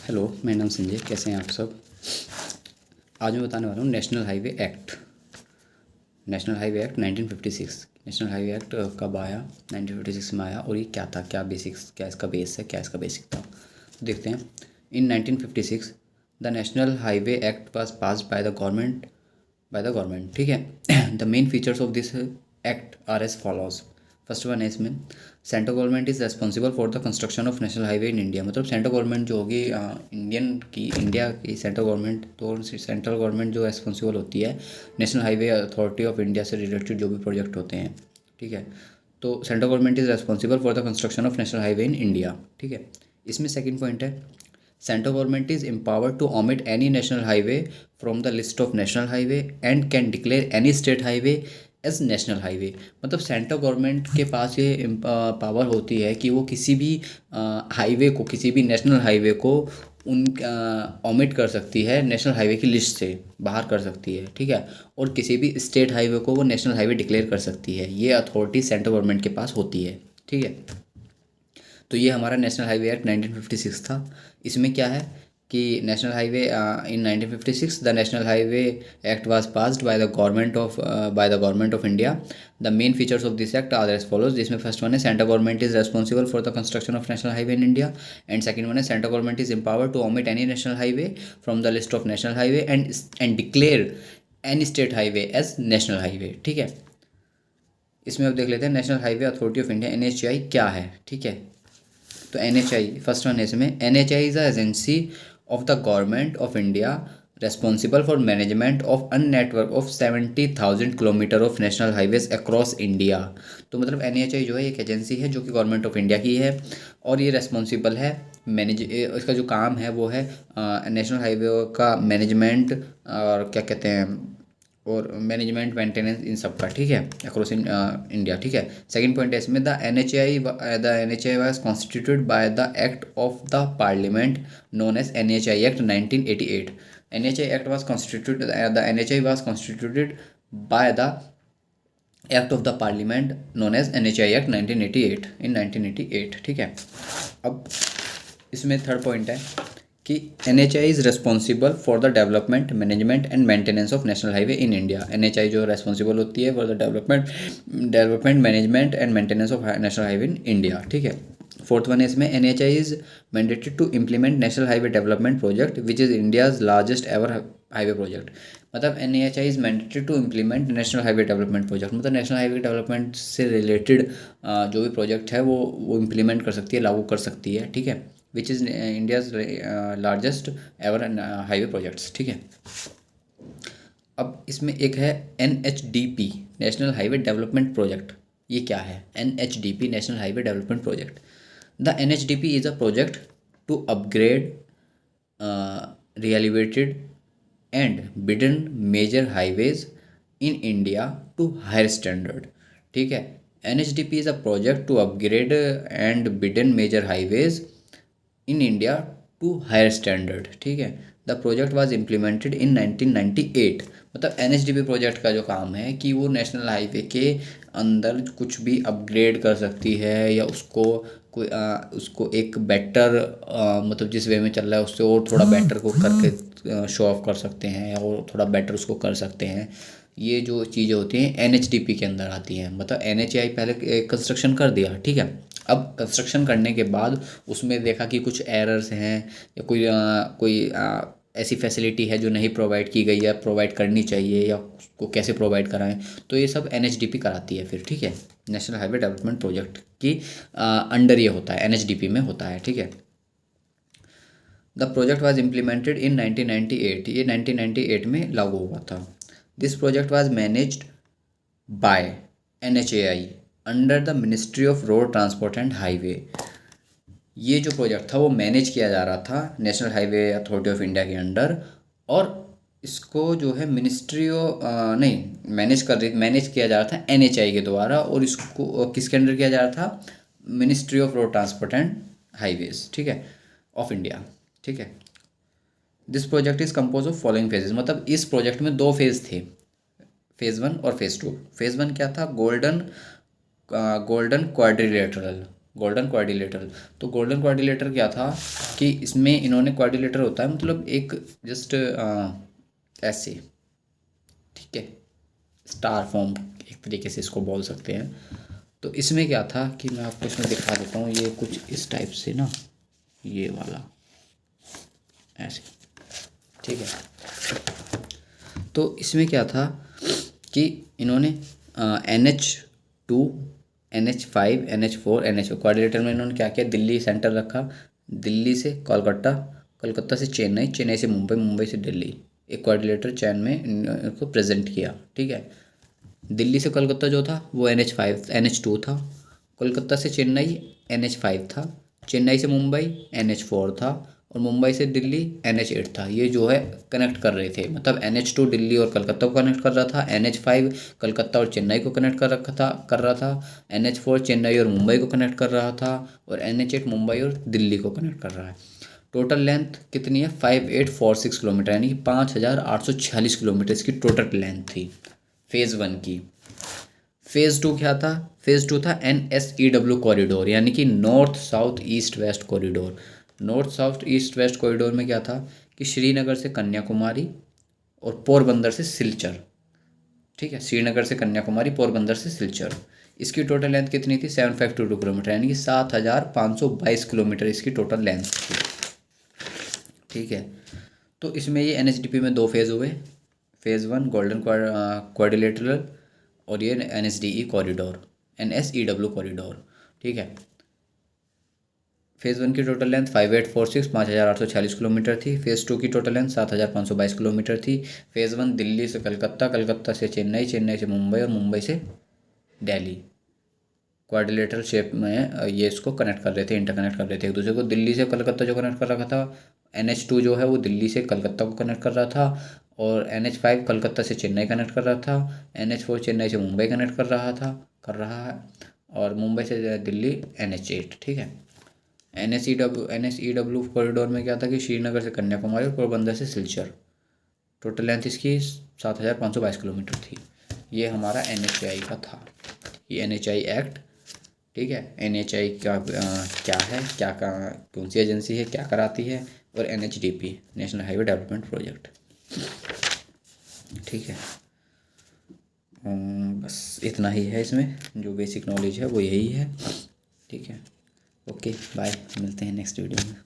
Hello, मेरा नाम संजय। कैसे हैं आप सब? आज मैं बताने वाला हूँ national highway act. National highway act 1956। National highway act कब आया? 1956 में आया। और ये क्या था, क्या बेसिक्स, क्या इसका बेस है, क्या इसका बेसिक था, तो देखते हैं। In 1956 the national highway act was passed by the government, ठीक है। The main features of this act are as follows. First one है इसमें, central government is responsible for the construction of national highway in India. मतलब central government जो होगी, India की central government, तो central government जो रेस्पॉन्सिबल होती है national highway authority of India से रिलेटेड जो भी प्रोजेक्ट होते हैं, ठीक है। तो central government is responsible for the construction of national highway in India, ठीक है। इसमें सेकंड पॉइंट है, central government is empowered to omit any national highway from the list of national highway and can declare any state highway as national highway. मतलब central government के पास ये power होती है कि वो किसी भी हाईवे को, किसी भी नेशनल हाईवे को उन ओमिट कर सकती है, नेशनल हाईवे की लिस्ट से बाहर कर सकती है, ठीक है। और किसी भी स्टेट हाईवे को वो नेशनल हाईवे डिक्लेयर कर सकती है। ये अथॉरिटी सेंट्रल गवर्नमेंट के पास होती है, ठीक है। तो ये हमारा नेशनल हाईवे एक्ट 1956 था। इसमें क्या है कि national highway in 1956 the national highway act was passed by the government of India. The main features of this act are as follows. जिसमें फर्स्ट वन है, central government is responsible for the construction of national highway in India. And second one है, central government is empowered to omit any national highway from the list of national highway and declare any state highway as national highway, ठीक है। इसमें अब देख लेते हैं national highway authority of India NHAI क्या है, ठीक है। तो NHAI फर्स्ट वन है इसमें, NHAI is a agency of the government of India responsible for management of an network of 70,000 kilometre of national highways across India. तो मतलब NHAI जो है एक एजेंसी है जो कि गवर्नमेंट ऑफ इंडिया की है, और ये रेस्पॉन्सिबल है इसका जो काम है वो है नेशनल हाईवे का मैनेजमेंट, और क्या कहते हैं, और मैनेजमेंट मेंटेनेंस इन सब का, ठीक है, अक्रॉस इन इंडिया, ठीक है। सेकंड पॉइंट है इसमें, the NHAI was constituted by the act of the parliament known as NHAI act 1988। NHAI act was constituted the NHAI was constituted by the act of the parliament known as NHAI act 1988 in 1988, ठीक है। अब इसमें third point है कि NHAI is responsible for the development, management and maintenance of national highway in India. NHAI जो responsible होती है for the development management and maintenance of national highway in India, ठीक है। फोर्थ वन है इसमें, NHAI is mandated to implement national highway development project which is India's largest ever highway project. मतलब NHAI is mandated to implement national highway development project. मतलब national highway development से related जो भी project है वो implement कर सकती है, लागू कर सकती है, ठीक है। Which is India's largest ever highway projects, ठीक है। अब इसमें एक है NHDP, national highway development project. ये क्या है NHDP, national highway development project? The NHDP is a project to upgrade reelevated and bidden major highways in India to higher standard, ठीक है। NHDP is a project to upgrade and bidden major highways in India to higher standard, ठीक है। The project was implemented in 1998। मतलब NHDP project का जो काम है कि वो नेशनल हाईवे के अंदर कुछ भी अपग्रेड कर सकती है, या उसको कोई उसको एक बेटर, मतलब जिस वे में चल रहा है उससे और थोड़ा बेटर को करके शो ऑफ कर सकते हैं, या और थोड़ा बेटर उसको कर सकते हैं। ये जो चीज़ें होती हैं NHDP के अंदर आती हैं। मतलब NHAI पहले कंस्ट्रक्शन कर दिया, ठीक है। अब कंस्ट्रक्शन करने के बाद उसमें देखा कि कुछ एरर्स हैं, या कोई ऐसी फैसिलिटी है जो नहीं प्रोवाइड की गई है, प्रोवाइड करनी चाहिए, या उसको कैसे प्रोवाइड कराएं, तो ये सब NHDP कराती है फिर, ठीक है। नेशनल हाईवे डेवलपमेंट प्रोजेक्ट की अंडर ये होता है, NHDP में होता है, ठीक है। The project was implemented in 1998। ये 1998 में लागू हुआ था। This project was managed by NHAI under the ministry of road transport and highway. ये जो प्रोजेक्ट था वो मैनेज किया जा रहा था national highway authority of India के अंडर, और इसको जो है मिनिस्ट्री ऑफ नहीं मैनेज किया जा रहा था NHAI के द्वारा, और इसको किसके अंडर किया जा रहा था? Ministry of road transport and highways, ठीक है, ऑफ इंडिया, ठीक है। This project is compose of following phases. मतलब इस प्रोजेक्ट में दो फेज थे, फेज़ 1 और फेज़ 2। फेज़ 1 क्या था? Golden quadrilateral, golden quadrilateral. तो गोल्डन क्वाड्रिलेटर क्या था कि इसमें इन्होंने, क्वाड्रिलेटर होता है मतलब एक जस्ट ऐसे, ठीक है, स्टार फॉर्म एक तरीके से इसको बोल सकते हैं। तो इसमें क्या था कि मैं आपको इसमें दिखा देता हूँ, ये कुछ इस टाइप से ना, ये वाला ऐसे, ठीक है। तो इसमें क्या था कि इन्होंने NH2, NH5, NH4, NH, quadrilateral में इन्होंने क्या किया, दिल्ली सेंटर रखा, दिल्ली से कोलकाता, कोलकाता से चेन्नई, चेन्नई से मुंबई, मुंबई से दिल्ली, एक क्वाड्रिलेटर चैन में इनको प्रेजेंट किया, ठीक है। दिल्ली से कोलकाता जो था वो NH5, NH2 था, कोलकाता से चेन्नई NH5 था, चेन्नई से मुंबई NH4 था, और मुंबई से दिल्ली NH8 था। ये जो है कनेक्ट कर रहे थे, मतलब NH2 दिल्ली और कलकत्ता को कनेक्ट कर रहा था, NH5 कलकत्ता और चेन्नई को कनेक्ट कर रहा था, NH4 चेन्नई और मुंबई को कनेक्ट कर रहा था, और NH8 मुंबई और दिल्ली को कनेक्ट कर रहा है। टोटल लेंथ कितनी है, 5846 किलोमीटर, यानी कि 5846 किलोमीटर इसकी टोटल लेंथ थी फेज़ 1 की। फेज़ 2 क्या था, फेज़ 2 था NSEW कॉरिडोर, यानी कि north south east west corridor. North south east west corridor में क्या था कि श्रीनगर से कन्याकुमारी और पोरबंदर से सिलचर, ठीक है, श्रीनगर से कन्याकुमारी, पोरबंदर से सिलचर। इसकी टोटल लेंथ कितनी थी, 7522 किलोमीटर, यानी कि 7522 किलोमीटर इसकी टोटल लेंथ थी, ठीक है। तो इसमें ये NHDP में 2 फेज़ हुए, फेज़ 1 गोल्डन क्वाड्रिलेटरल, और ये NSDE कॉरिडोर, NSEW कॉरिडोर, ठीक है। फेज़ 1 की टोटल लेंथ 5846, 5846 किलोमीटर थी। फेज़ 2 की टोटल लेंथ 7522 किलोमीटर थी। फेज़ 1 दिल्ली से कलकत्ता, कलकत्ता से चेन्नई, चेन्नई से मुंबई और मुंबई से दिल्ली, क्वाड्रिलेटरल शेप में ये इसको कनेक्ट कर रहे थे, इंटरकनेक्ट कर रहे थे एक दूसरे को। दिल्ली से कलकत्ता जो कनेक्ट कर रखा था, NH2 जो है वो दिल्ली से कलकत्ता को कनेक्ट कर रहा था, और NH5 कलकत्ता से चेन्नई कनेक्ट कर रहा था, NH4 चेन्नई से मुंबई कनेक्ट कर रहा है, और मुंबई से दिल्ली NH8, ठीक है। NSEW कॉरिडोर में क्या था कि श्रीनगर से कन्याकुमारी और पोरबंदर से सिलचर, टोटल लेंथ इसकी 7522 किलोमीटर थी। ये हमारा NHAI का था, ये NHAI एक्ट, ठीक है। NHAI का क्या है, कौन सी एजेंसी है, क्या कराती है, और NHDP national highway development project, ठीक है। बस इतना ही है इसमें, जो बेसिक नॉलेज है वो यही है, ठीक है। ओके बाय, मिलते हैं नेक्स्ट वीडियो में।